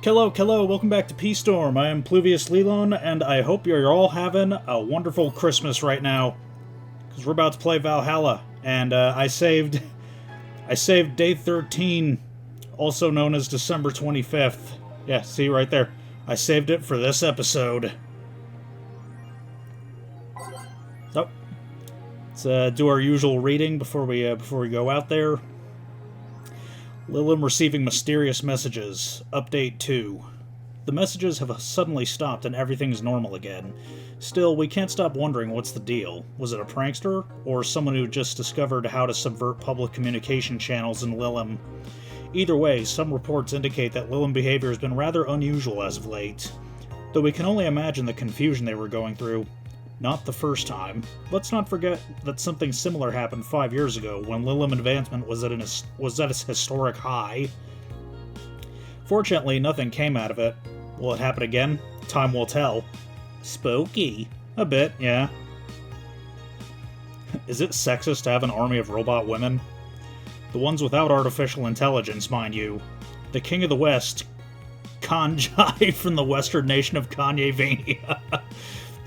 Hello, welcome back to Peace Storm. I am Pluvius Lilon, and I hope you're all having a wonderful Christmas right now. Because we're about to play Valhalla, and I saved day 13, also known as December 25th. Yeah, see right there. I saved it for this episode. So, let's do our usual reading before we go out there. Lilon receiving mysterious messages. Update 2. The messages have suddenly stopped and everything's normal again. Still, we can't stop wondering what's the deal. Was it a prankster? Or someone who just discovered how to subvert public communication channels in Lilon? Either way, some reports indicate that Lilon behavior has been rather unusual as of late. Though we can only imagine the confusion they were going through. Not the first time. Let's not forget that something similar happened 5 years ago, when Lilon advancement was at its historic high. Fortunately, nothing came out of it. Will it happen again? Time will tell. Spooky. A bit, yeah. Is it sexist to have an army of robot women? The ones without artificial intelligence, mind you. The King of the West, Kanjai from the western nation of Kanye-vania,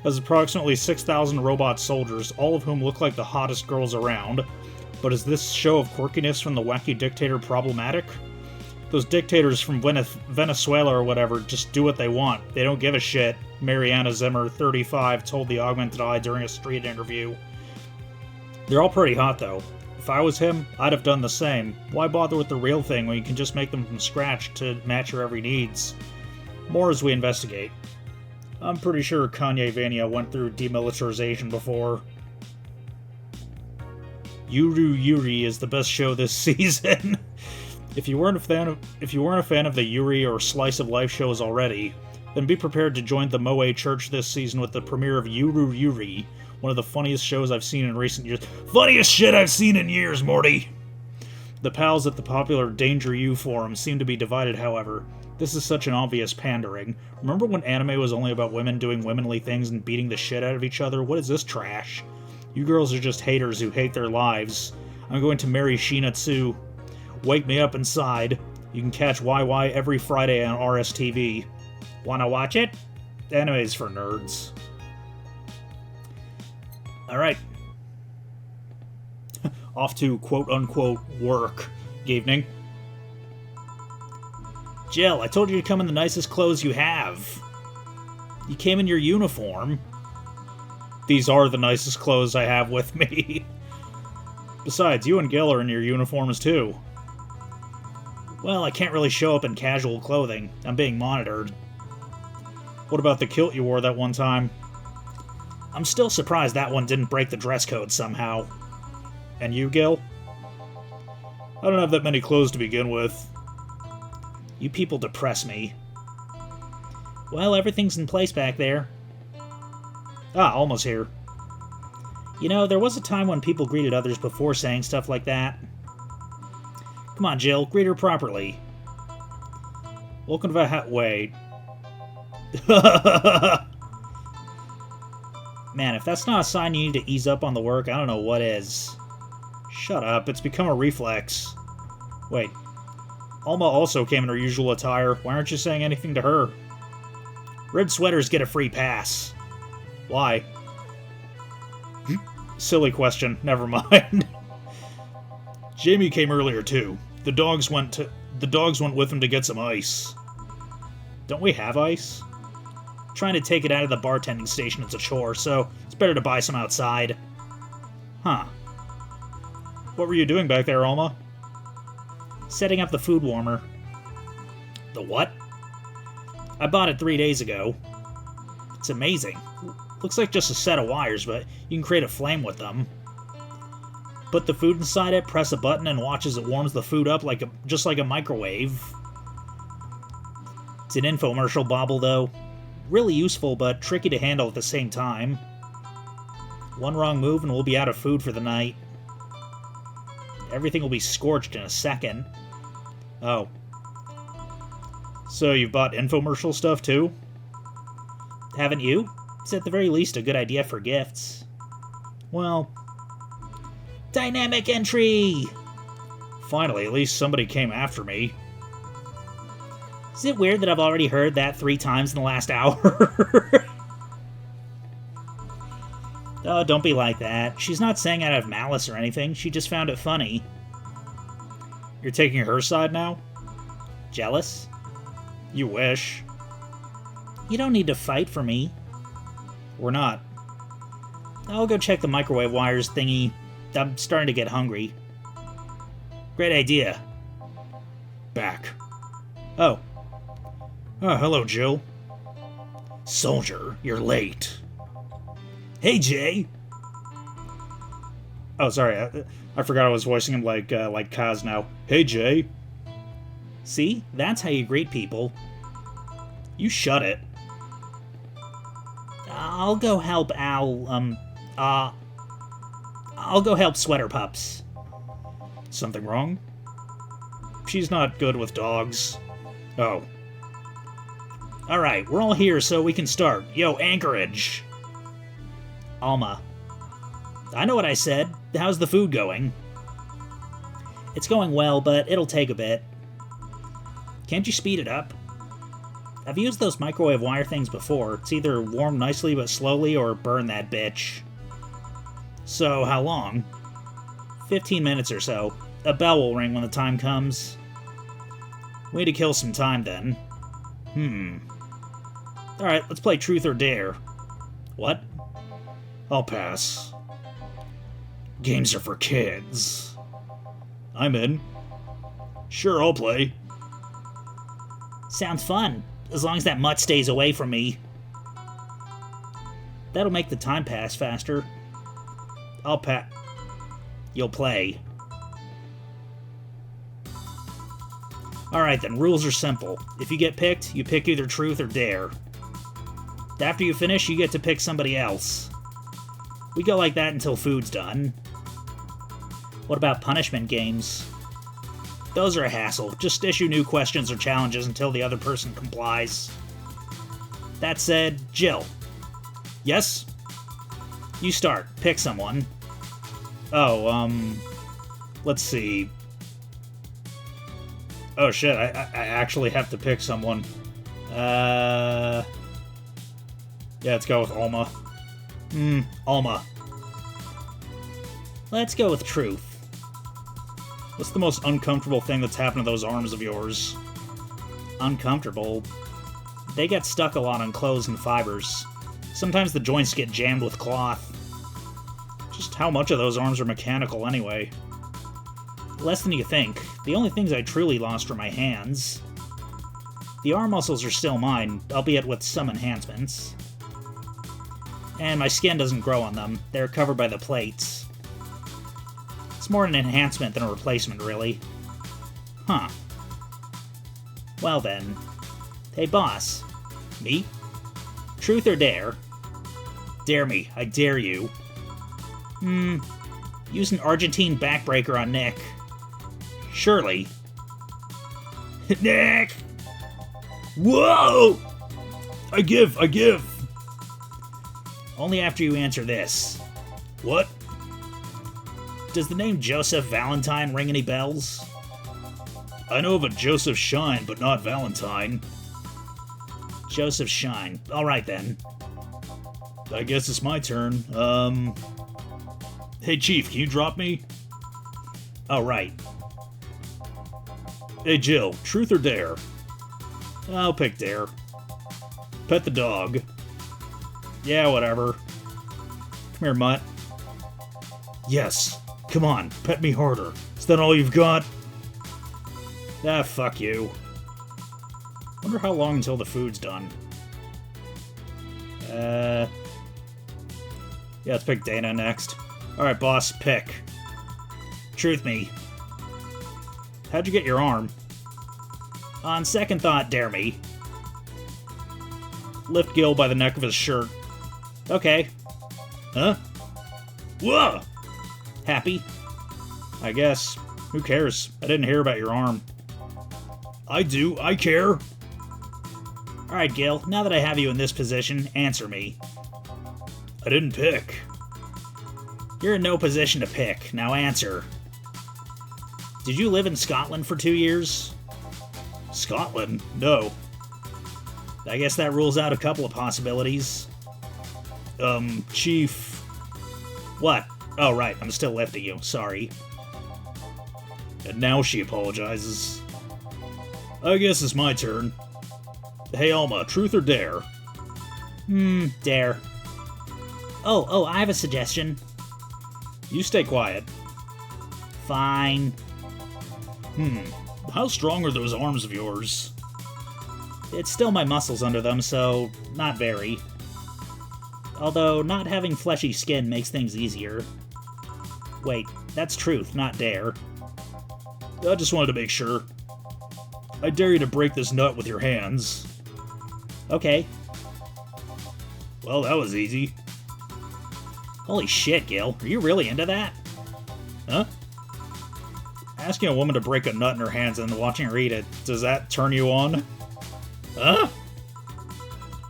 has approximately 6,000 robot soldiers, all of whom look like the hottest girls around. But is this show of quirkiness from the wacky dictator problematic? Those dictators from Venezuela or whatever just do what they want. They don't give a shit, Mariana Zimmer, 35, told the Augmented Eye during a street interview. They're all pretty hot, though. If I was him, I'd have done the same. Why bother with the real thing when you can just make them from scratch to match your every needs? More as we investigate. I'm pretty sure Kanye-vania went through demilitarization before. Yuri is the best show this season. If you weren't a fan of the Yuri or Slice of Life shows already, then be prepared to join the Moe Church this season with the premiere of Yuri, one of the funniest shows I've seen in recent years. Funniest shit I've seen in years, Morty! The pals at the popular Danger U forum seem to be divided, however. This is such an obvious pandering. Remember when anime was only about women doing womanly things and beating the shit out of each other? What is this trash? You girls are just haters who hate their lives. I'm going to marry Sheena Tsu. Wake me up inside. You can catch YY every Friday on RSTV. Wanna watch it? Anime's for nerds. Alright. Off to quote-unquote work. Evening. Jill, I told you to come in the nicest clothes you have. You came in your uniform. These are the nicest clothes I have with me. Besides, you and Gil are in your uniforms too. Well, I can't really show up in casual clothing. I'm being monitored. What about the kilt you wore that one time? I'm still surprised that one didn't break the dress code somehow. And you, Gil? I don't have that many clothes to begin with. You people depress me. Well, everything's in place back there. Ah, almost here. You know, there was a time when people greeted others before saying stuff like that. Come on, Jill, greet her properly. Welcome to the wait. Man, if that's not a sign you need to ease up on the work, I don't know what is. Shut up, it's become a reflex. Wait. Alma also came in her usual attire. Why aren't you saying anything to her? Red sweaters get a free pass. Why? Silly question. Never mind. Jamie came earlier too. The dogs went with him to get some ice. Don't we have ice? Trying to take it out of the bartending station is a chore, so it's better to buy some outside. Huh. What were you doing back there, Alma? Setting up the food warmer. The what? I bought it 3 days ago. It's amazing. Looks like just a set of wires, but you can create a flame with them. Put the food inside it, press a button, and watch as it warms the food up just like a microwave. It's an infomercial bauble, though. Really useful, but tricky to handle at the same time. One wrong move and we'll be out of food for the night. Everything will be scorched in a second. Oh. So you've bought infomercial stuff, too? Haven't you? It's at the very least a good idea for gifts. Well... Dynamic entry! Finally, at least somebody came after me. Is it weird that I've already heard that 3 times in the last hour? Oh, don't be like that. She's not saying out of malice or anything. She just found it funny. You're taking her side now? Jealous? You wish. You don't need to fight for me. We're not. I'll go check the microwave wires thingy. I'm starting to get hungry. Great idea. Back. Oh. Oh, hello, Jill. Soldier, you're late. Hey, Jay! Oh, sorry, I forgot I was voicing him like Kaz now. Hey, Jay! See? That's how you greet people. You shut it. I'll go help I'll go help Sweater Pups. Something wrong? She's not good with dogs. Oh. Alright, we're all here so we can start. Yo, Anchorage! Alma. I know what I said. How's the food going? It's going well, but it'll take a bit. Can't you speed it up? I've used those microwave wire things before. It's either warm nicely but slowly or burn that bitch. So, how long? 15 minutes or so. A bell will ring when the time comes. Way to kill some time, then. Alright, let's play Truth or Dare. What? I'll pass. Games are for kids. I'm in. Sure, I'll play. Sounds fun, as long as that mutt stays away from me. That'll make the time pass faster. I'll You'll play. Alright then, rules are simple. If you get picked, you pick either Truth or Dare. After you finish, you get to pick somebody else. We go like that until food's done. What about punishment games? Those are a hassle. Just issue new questions or challenges until the other person complies. That said, Jill. Yes? You start. Pick someone. Oh, let's see. Oh shit, I actually have to pick someone. Yeah, let's go with Alma. Alma. Let's go with Truth. What's the most uncomfortable thing that's happened to those arms of yours? Uncomfortable? They get stuck a lot on clothes and fibers. Sometimes the joints get jammed with cloth. Just how much of those arms are mechanical anyway? Less than you think. The only things I truly lost were my hands. The arm muscles are still mine, albeit with some enhancements. And my skin doesn't grow on them. They're covered by the plates. It's more an enhancement than a replacement, really. Huh. Well then. Hey, boss. Me? Truth or dare? Dare me. I dare you. Use an Argentine backbreaker on Nick. Surely. Nick! Whoa! I give! Only after you answer this. What? Does the name Joseph Valentine ring any bells? I know of a Joseph Shine, but not Valentine. Joseph Shine. Alright then. I guess it's my turn. Hey Chief, can you drop me? Oh, right. Hey Jill, truth or dare? I'll pick dare. Pet the dog. Yeah, whatever. Come here, mutt. Yes. Come on, pet me harder. Is that all you've got? Ah, fuck you. Wonder how long until the food's done. Yeah, let's pick Dana next. Alright, boss, pick. Truth me. How'd you get your arm? On second thought, dare me. Lift Gil by the neck of his shirt. Okay. Huh? Whoa! Happy? I guess. Who cares? I didn't hear about your arm. I do. I care. Alright, Gil. Now that I have you in this position, answer me. I didn't pick. You're in no position to pick. Now answer. Did you live in Scotland for 2 years? Scotland? No. I guess that rules out a couple of possibilities. Chief... What? Oh, right, I'm still lifting you, sorry. And now she apologizes. I guess it's my turn. Hey, Alma, truth or dare? Dare. Oh, I have a suggestion. You stay quiet. Fine. How strong are those arms of yours? It's still my muscles under them, so not very. Although, not having fleshy skin makes things easier. Wait, that's truth, not dare. I just wanted to make sure. I dare you to break this nut with your hands. Okay. Well, that was easy. Holy shit, Gil. Are you really into that? Huh? Asking a woman to break a nut in her hands and then watching her eat it, does that turn you on? Huh?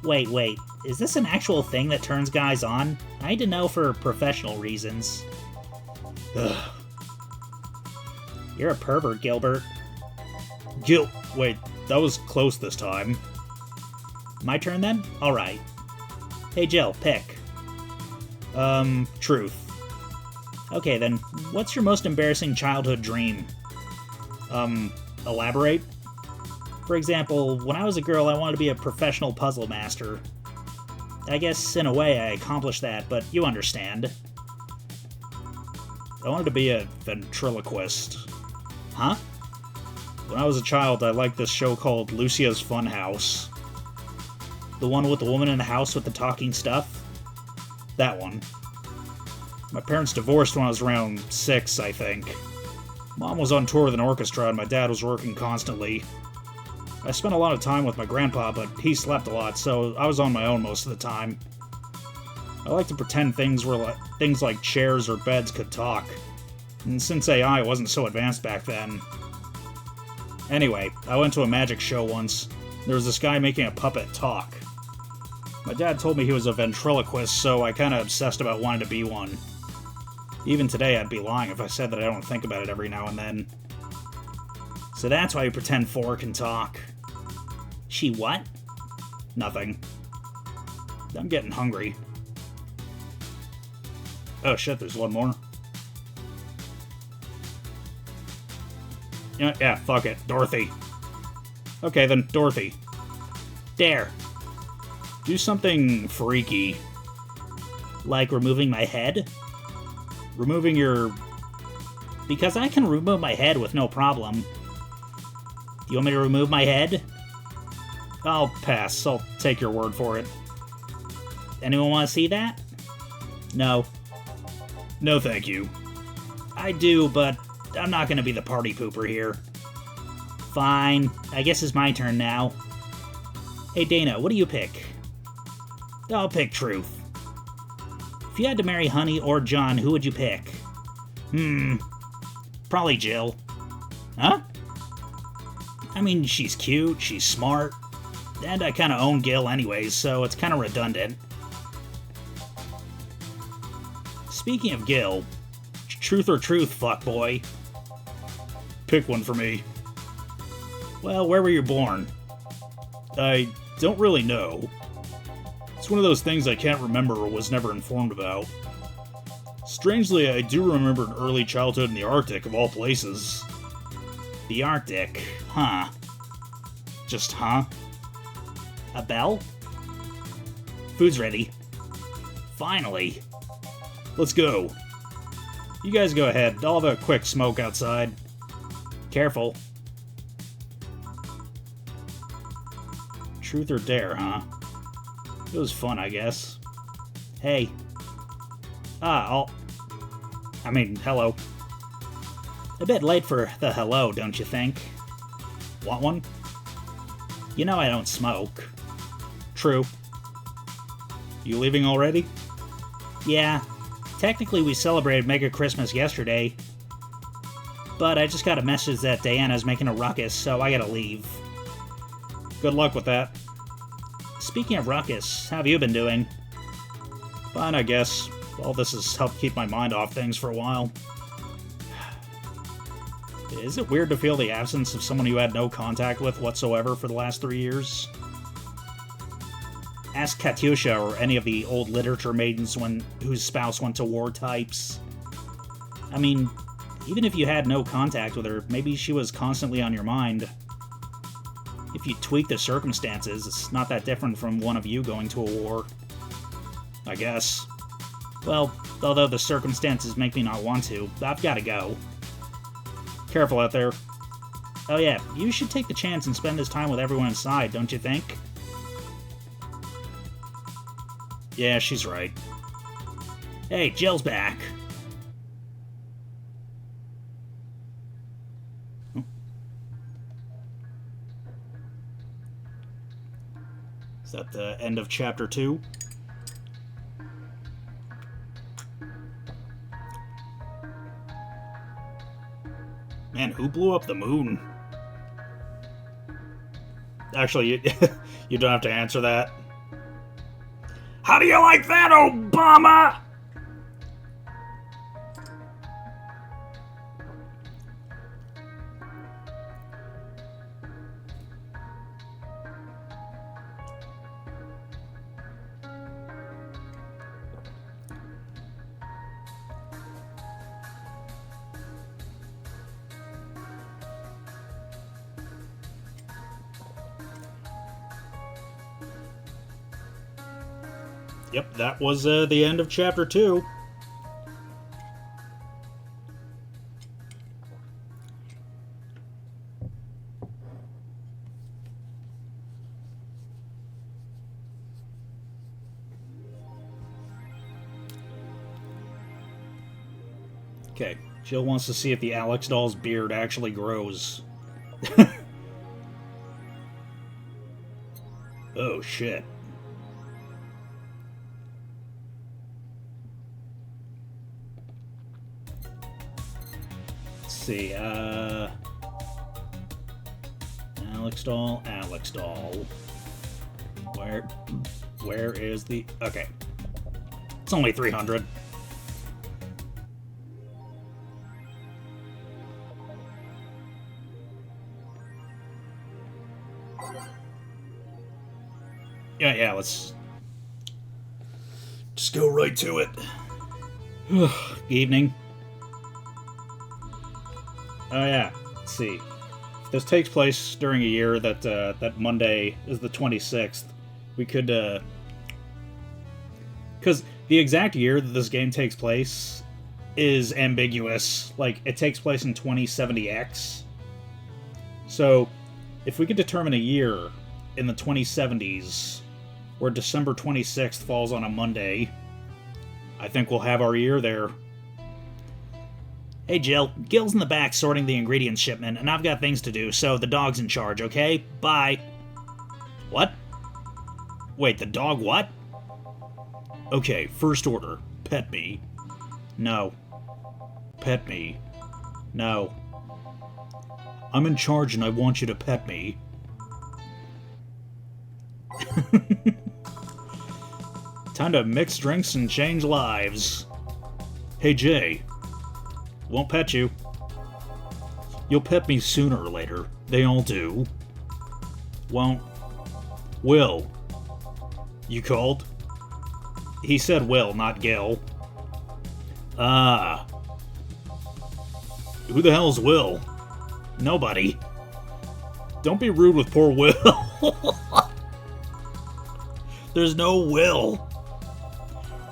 Wait. Is this an actual thing that turns guys on? I need to know for professional reasons. Ugh. You're a pervert, Gilbert. Wait, that was close this time. My turn then? Alright. Hey Jill, pick. Truth. Okay then, what's your most embarrassing childhood dream? Elaborate? For example, when I was a girl, I wanted to be a professional puzzle master. I guess, in a way, I accomplished that, but you understand. I wanted to be a ventriloquist. Huh? When I was a child, I liked this show called Lucia's Funhouse. The one with the woman in the house with the talking stuff? That one. My parents divorced when I was around 6, I think. Mom was on tour with an orchestra and my dad was working constantly. I spent a lot of time with my grandpa, but he slept a lot, so I was on my own most of the time. I like to pretend things like chairs or beds could talk. And since AI wasn't so advanced back then... Anyway, I went to a magic show once. There was this guy making a puppet talk. My dad told me he was a ventriloquist, so I kinda obsessed about wanting to be one. Even today, I'd be lying if I said that I don't think about it every now and then. So that's why you pretend 4 can talk. She what? Nothing. I'm getting hungry. Oh shit, there's one more. Yeah, fuck it. Dorothy. Okay then, Dorothy. Dare. Do something freaky. Like removing my head? Removing your... Because I can remove my head with no problem. You want me to remove my head? I'll pass. I'll take your word for it. Anyone want to see that? No. No, thank you. I do, but I'm not going to be the party pooper here. Fine. I guess it's my turn now. Hey, Dana, what do you pick? I'll pick truth. If you had to marry Honey or John, who would you pick? Probably Jill. Huh? I mean, she's cute, she's smart, and I kind of own Gil anyways, so it's kind of redundant. Speaking of Gil, truth or truth, fuckboy? Pick one for me. Well, where were you born? I don't really know. It's one of those things I can't remember or was never informed about. Strangely, I do remember an early childhood in the Arctic, of all places. The Arctic, huh? Just huh? A bell? Food's ready. Finally. Let's go. You guys go ahead. I'll have a quick smoke outside. Careful. Truth or dare, huh? It was fun, I guess. Hey. Hello. A bit late for the hello, don't you think? Want one? You know I don't smoke. True. You leaving already? Yeah. Technically, we celebrated Megachristmas yesterday. But I just got a message that Diana's making a ruckus, so I gotta leave. Good luck with that. Speaking of ruckus, how have you been doing? Fine, I guess. All this has helped keep my mind off things for a while. Is it weird to feel the absence of someone you had no contact with whatsoever for the last 3 years? Ask Katyusha or any of the old literature maidens whose spouse went to war types. I mean, even if you had no contact with her, maybe she was constantly on your mind. If you tweak the circumstances, it's not that different from one of you going to a war. I guess. Well, although the circumstances make me not want to, I've gotta go. Careful out there. Oh yeah, you should take the chance and spend this time with everyone inside, don't you think? Yeah, she's right. Hey, Jill's back. Is that the end of chapter 2? Man, who blew up the moon? Actually, you don't have to answer that. How do you like that, Obama? Yep, that was the end of chapter 2. Okay, Jill wants to see if the Alex doll's beard actually grows. Oh, shit. See, Alex doll. Where is the... Okay. It's only 300. Yeah, let's just go right to it. Evening. Oh yeah, let's see. If this takes place during a year that that Monday is the 26th, we could, because the exact year that this game takes place is ambiguous. Like, it takes place in 2070X. So, if we could determine a year in the 2070s, where December 26th falls on a Monday, I think we'll have our year there. Hey Jill, Gil's in the back sorting the ingredients shipment, and I've got things to do, so the dog's in charge, okay? Bye. What? Wait, the dog what? Okay, first order. Pet me. No. Pet me. No. I'm in charge and I want you to pet me. Time to mix drinks and change lives. Hey Jay. Won't pet you. You'll pet me sooner or later. They all do. Won't. Will. You called? He said Will, not Gil. Ah. Who the hell's Will? Nobody. Don't be rude with poor Will. There's no Will.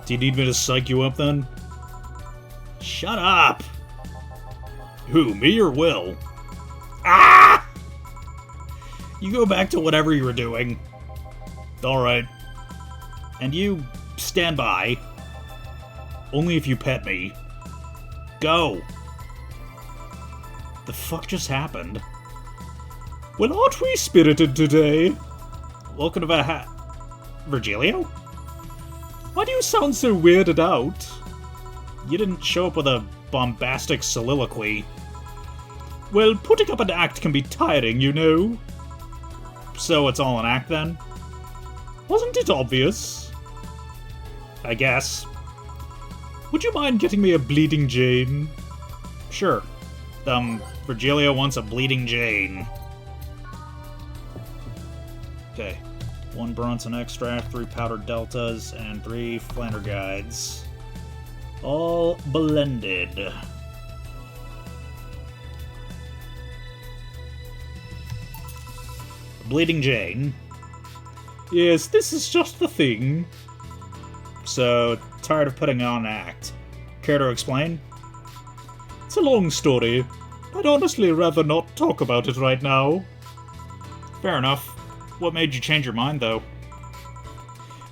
Do you need me to psych you up then? Shut up. Who, me or Will? Ah! You go back to whatever you were doing. Alright. And you stand by. Only if you pet me. Go. The fuck just happened? Well, aren't we spirited today? Welcome to Virgilio? Why do you sound so weirded out? You didn't show up with a bombastic soliloquy. Well, putting up an act can be tiring, you know. So it's all an act, then? Wasn't it obvious? I guess. Would you mind getting me a Bleeding Jane? Sure. Virgilio wants a Bleeding Jane. Okay. 1 Bronson extract, 3 powdered deltas, and 3 Flander guides. All blended. Bleeding Jane. Yes, this is just the thing. So, tired of putting on an act. Care to explain? It's a long story. I'd honestly rather not talk about it right now. Fair enough. What made you change your mind, though?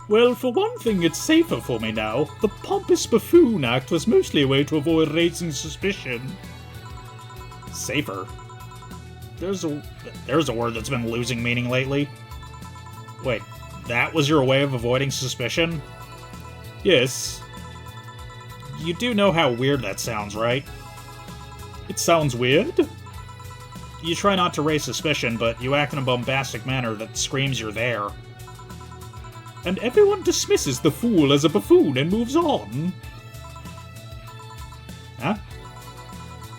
Well, for one thing, it's safer for me now. The pompous buffoon act was mostly a way to avoid raising suspicion. Safer? There's a word that's been losing meaning lately. Wait, that was your way of avoiding suspicion? Yes. You do know how weird that sounds, right? It sounds weird? You try not to raise suspicion, but you act in a bombastic manner that screams you're there. And everyone dismisses the fool as a buffoon and moves on. Huh?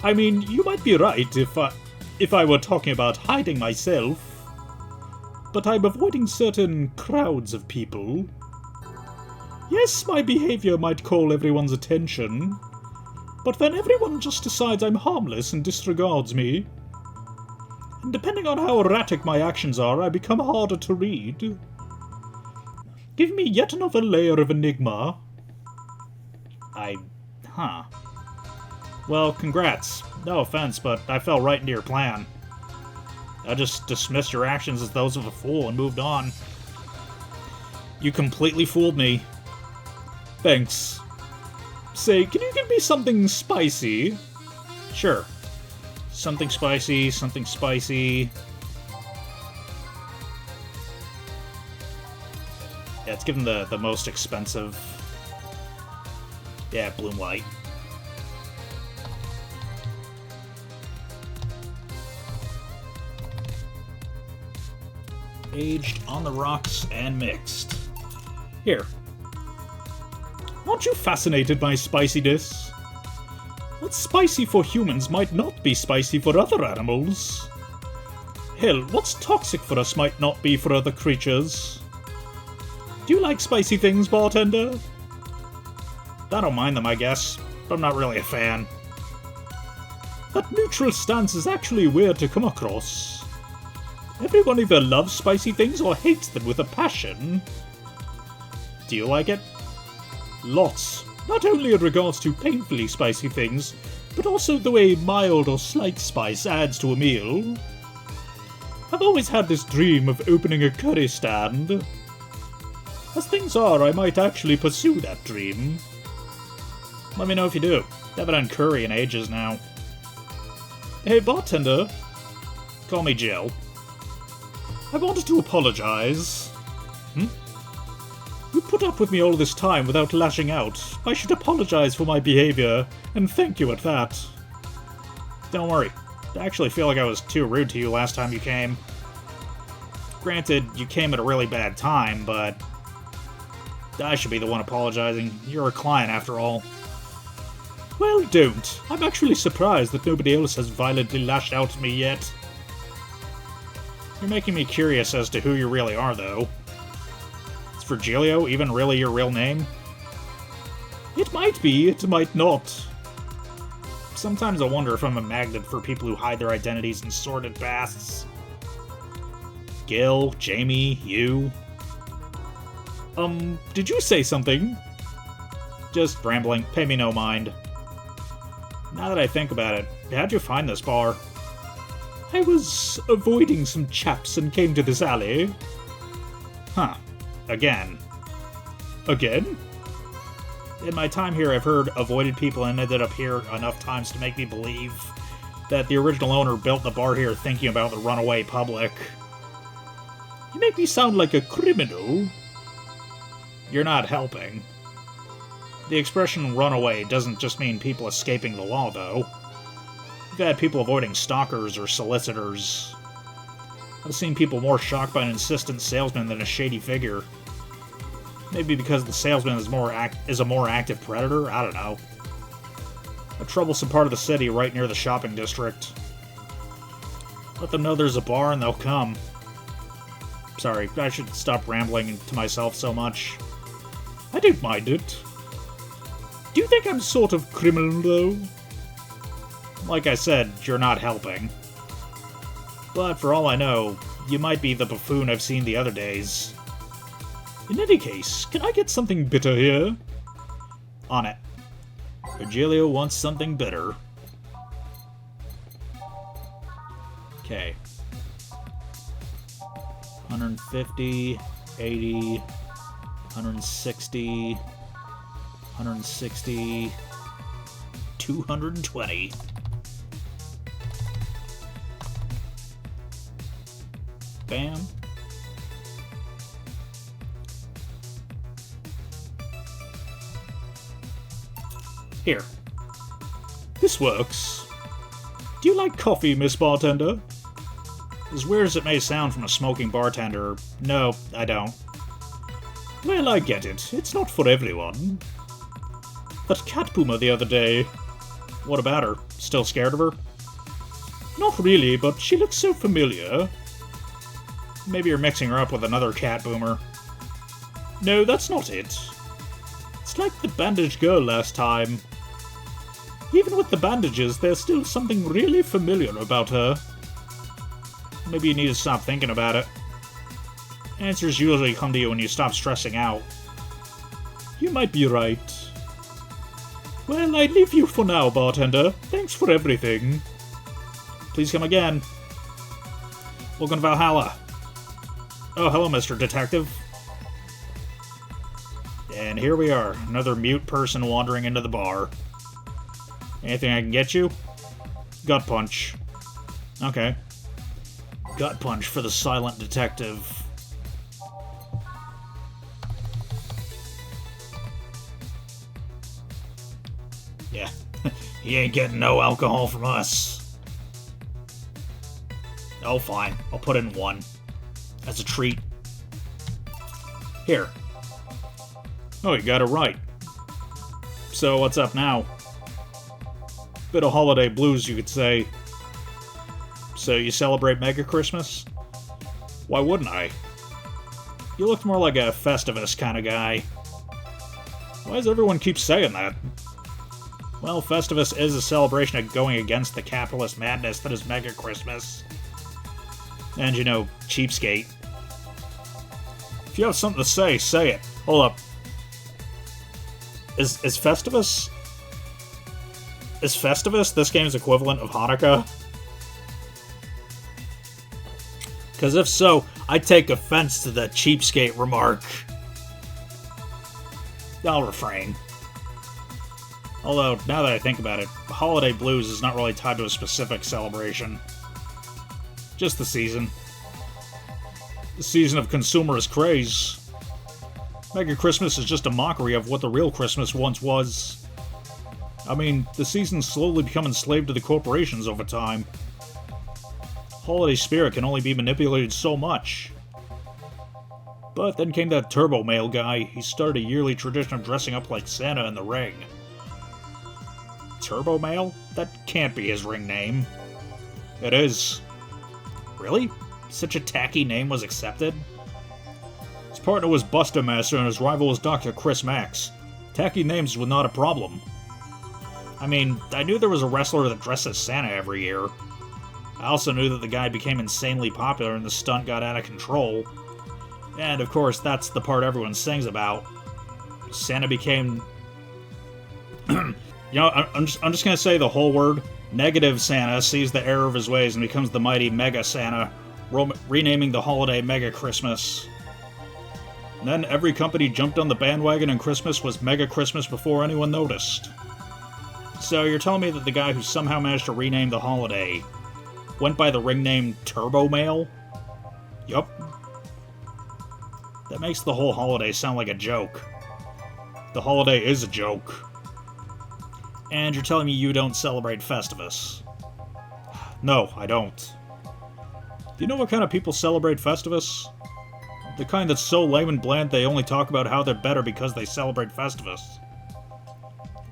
I mean, you might be right if I were talking about hiding myself. But I'm avoiding certain crowds of people. Yes, my behavior might call everyone's attention, but then everyone just decides I'm harmless and disregards me. And depending on how erratic my actions are, I become harder to read. Give me yet another layer of enigma. Huh. Well, congrats. No offense, but I fell right into your plan. I just dismissed your actions as those of a fool and moved on. You completely fooled me. Thanks. Say, can you give me something spicy? Sure. Something spicy, something spicy. Yeah, it's given the most expensive. Yeah, Bloom Light. Aged on the rocks and mixed. Here. Aren't you fascinated by spiciness? What's spicy for humans might not be spicy for other animals. Hell, what's toxic for us might not be for other creatures. Do you like spicy things, Bartender? I don't mind them, I guess, but I'm not really a fan. That neutral stance is actually weird to come across. Everyone either loves spicy things or hates them with a passion. Do you like it? Lots. Not only in regards to painfully spicy things, but also the way mild or slight spice adds to a meal. I've always had this dream of opening a curry stand. As things are, I might actually pursue that dream. Let me know if you do. I haven't done curry in ages now. Hey, Bartender. Call me Jill. I wanted to apologize. You put up with me all this time without lashing out. I should apologize for my behavior, and thank you at that. Don't worry. I actually feel like I was too rude to you last time you came. Granted, you came at a really bad time, but I should be the one apologizing. You're a client, after all. Well, don't. I'm actually surprised that nobody else has violently lashed out at me yet. You're making me curious as to who you really are, though. Is Virgilio even really your real name? It might be, it might not. Sometimes I wonder if I'm a magnet for people who hide their identities in sordid pasts. Gil, Jamie, you. Did you say something? Just rambling, pay me no mind. Now that I think about it, how'd you find this bar? I was avoiding some chaps and came to this alley. Huh. Again. Again? In my time here, I've heard avoided people and ended up here enough times to make me believe that the original owner built the bar here thinking about the runaway public. You make me sound like a criminal. You're not helping. The expression runaway doesn't just mean people escaping the law, though. We've had people avoiding stalkers or solicitors. I've seen people more shocked by an insistent salesman than a shady figure. Maybe because the salesman is a more active predator? I don't know. A troublesome part of the city right near the shopping district. Let them know there's a bar and they'll come. Sorry, I should stop rambling to myself so much. I don't mind it. Do you think I'm sort of criminal, though? Like I said, you're not helping. But for all I know, you might be the buffoon I've seen the other days. In any case, can I get something bitter here? On it. Virgilio wants something bitter. Okay. 150, 80, 160, 160, 220. Bam. Here. This works. Do you like coffee, Miss Bartender? As weird as it may sound from a smoking bartender, no, I don't. Well, I get it. It's not for everyone. That cat puma the other day. What about her? Still scared of her? Not really, but she looks so familiar. Maybe you're mixing her up with another cat boomer. No, that's not it. It's like the bandaged girl last time. Even with the bandages, there's still something really familiar about her. Maybe you need to stop thinking about it. Answers usually come to you when you stop stressing out. You might be right. Well, I leave you for now, bartender. Thanks for everything. Please come again. Welcome to Valhalla. Oh, hello, Mr. Detective. And here we are, another mute person wandering into the bar. Anything I can get you? Gut punch. Okay. Gut punch for the silent detective. Yeah, he ain't getting no alcohol from us. Oh, fine. I'll put in one. As a treat. Here. Oh, you got it right. So, what's up now? Bit of holiday blues, you could say. So, you celebrate Megachristmas? Why wouldn't I? You looked more like a Festivus kind of guy. Why does everyone keep saying that? Well, Festivus is a celebration of going against the capitalist madness that is Megachristmas. And, you know, cheapskate. If you have something to say, say it. Hold up. Is Festivus... Is Festivus this game's equivalent of Hanukkah? Because if so, I take offense to the cheapskate remark. I'll refrain. Although, now that I think about it, holiday blues is not really tied to a specific celebration. Just the season. The season of consumerist craze. Mega Christmas is just a mockery of what the real Christmas once was. I mean, the season's slowly become enslaved to the corporations over time. Holiday spirit can only be manipulated so much. But then came that Turbo Male guy. He started a yearly tradition of dressing up like Santa in the ring. Turbo Male? That can't be his ring name. It is. Really? Such a tacky name was accepted? His partner was Buster Master and his rival was Dr. Chris Max. Tacky names were not a problem. I mean, I knew there was a wrestler that dressed as Santa every year. I also knew that the guy became insanely popular and the stunt got out of control. And of course, that's the part everyone sings about. Santa became... You know, I'm just gonna say the whole word. Negative Santa sees the error of his ways and becomes the mighty Mega Santa, renaming the holiday Mega Christmas. And then every company jumped on the bandwagon and Christmas was Mega Christmas before anyone noticed. So you're telling me that the guy who somehow managed to rename the holiday went by the ring name Turbo Male? Yup. That makes the whole holiday sound like a joke. The holiday is a joke. And you're telling me you don't celebrate Festivus? No, I don't. Do you know what kind of people celebrate Festivus? The kind that's so lame and bland they only talk about how they're better because they celebrate Festivus.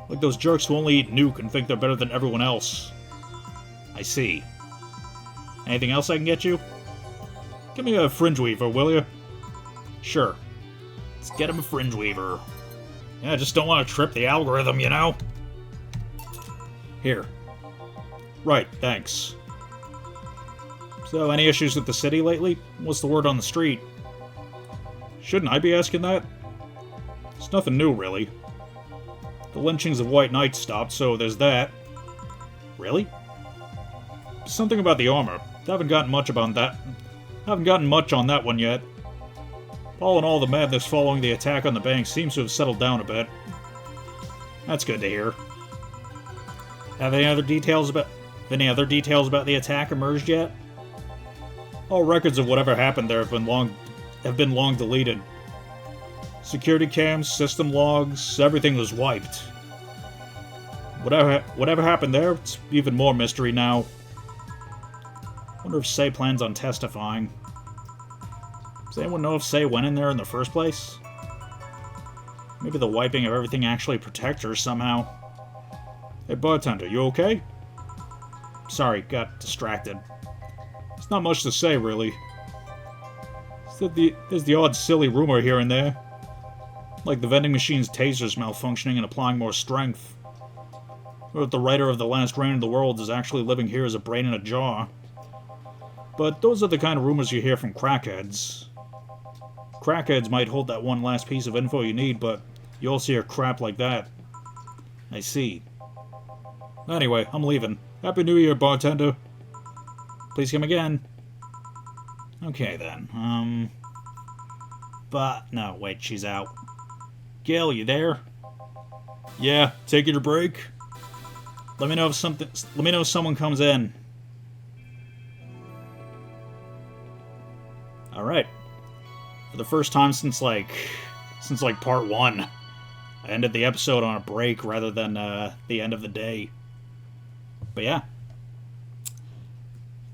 Like those jerks who only eat nuke and think they're better than everyone else. I see. Anything else I can get you? Give me a fringe weaver, will you? Sure. Let's get him a fringe weaver. Yeah, I just don't want to trip the algorithm, you know? Here. Right, thanks. So, any issues with the city lately? What's the word on the street? Shouldn't I be asking that? It's nothing new, really. The lynchings of White Knights stopped, so there's that. Really? Something about the armor. Haven't gotten much on that one yet. All in all, the madness following the attack on the bank seems to have settled down a bit. That's good to hear. Have any other details about the attack emerged yet? All records of whatever happened there have been long deleted. Security cams, system logs, everything was wiped. Whatever happened there, it's even more mystery now. Wonder if Say plans on testifying. Does anyone know if Say went in there in the first place? Maybe the wiping of everything actually protects her somehow. Hey, bartender, you okay? Sorry, got distracted. It's not much to say, really. There's the odd silly rumor here and there. Like the vending machine's tasers malfunctioning and applying more strength. Or that the writer of The Last Reign of the World is actually living here as a brain in a jar. But those are the kind of rumors you hear from crackheads. Crackheads might hold that one last piece of info you need, but you also hear crap like that. I see. Anyway, I'm leaving. Happy New Year, bartender. Please come again. Okay, then. No, wait, she's out. Gil, you there? Yeah, taking a break? Let me know if someone comes in. Alright. For the first time since part 1, I ended the episode on a break rather than the end of the day. But yeah.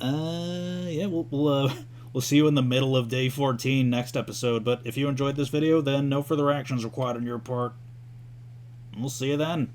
We'll see you in the middle of day 14 next episode, but if you enjoyed this video, then no further actions required on your part. We'll see you then.